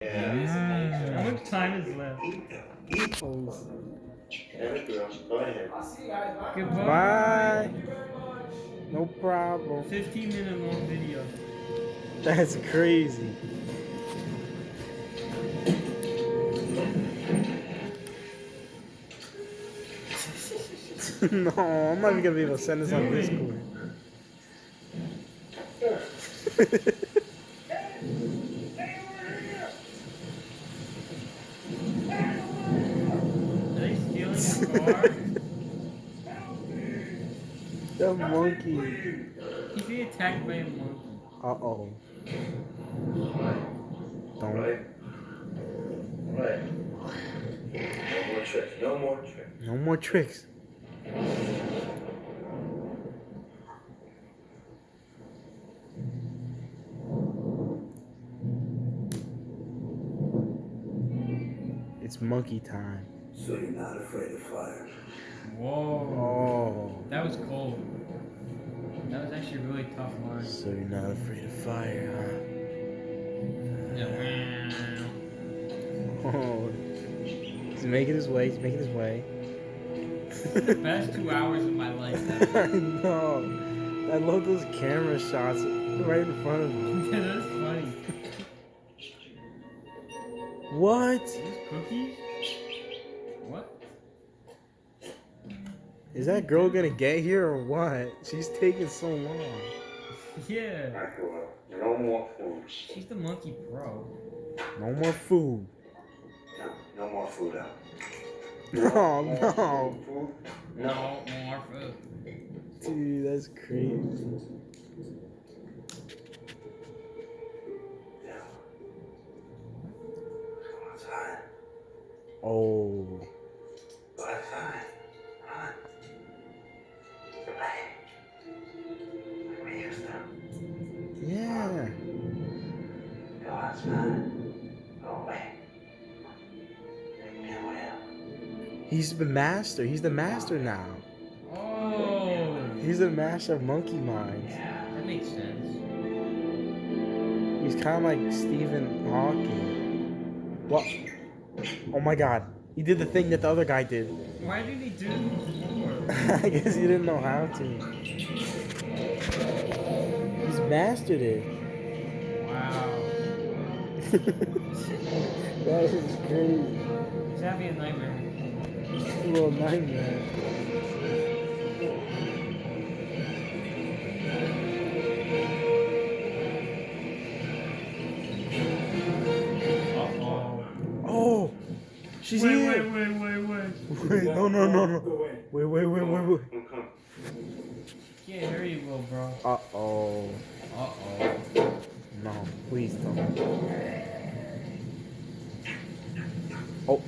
How much time is left? Go ahead. Goodbye. Bye. No problem. 15-minute long video. That's crazy. No, I'm not even gonna be able to send this on Discord. Are they stealing your car? The monkey. He's being attacked by a monkey. Uh-oh. Don't. Right. No more tricks. No more tricks. No more tricks. It's monkey time. So you're not afraid of fire? Whoa. Oh. That was cold. That was actually a really tough line. So you're not afraid of fire, huh? Oh. He's making his way. He's making his way. The best 2 hours of my life. I know. I love those camera shots right in front of me. Yeah, that's funny. What? These cookies? What? Is that girl gonna get here or what? She's taking so long. Yeah. No more food. She's the monkey pro. No more food. No more food out. No, no. Food? No more food. Dude, that's crazy. Yeah. Go outside. Oh. Go outside. Run. Play. Like we used to. Yeah. Go outside. Go away. Make me aware. He's the master. He's the master now. Oh. He's the master of monkey minds. That makes sense. He's kind of like Stephen Hawking. What? Oh my god. He did the thing that the other guy did. Why did he do it before? I guess he didn't know how to. He's mastered it. Wow. That is crazy. He's having a nightmare. A little nightmare. Uh-oh. Oh! She's here! Wait. Wait, no. Wait. I'm coming. Can't hear you, little bro. Uh-oh. Uh-oh. No, please don't. Oh.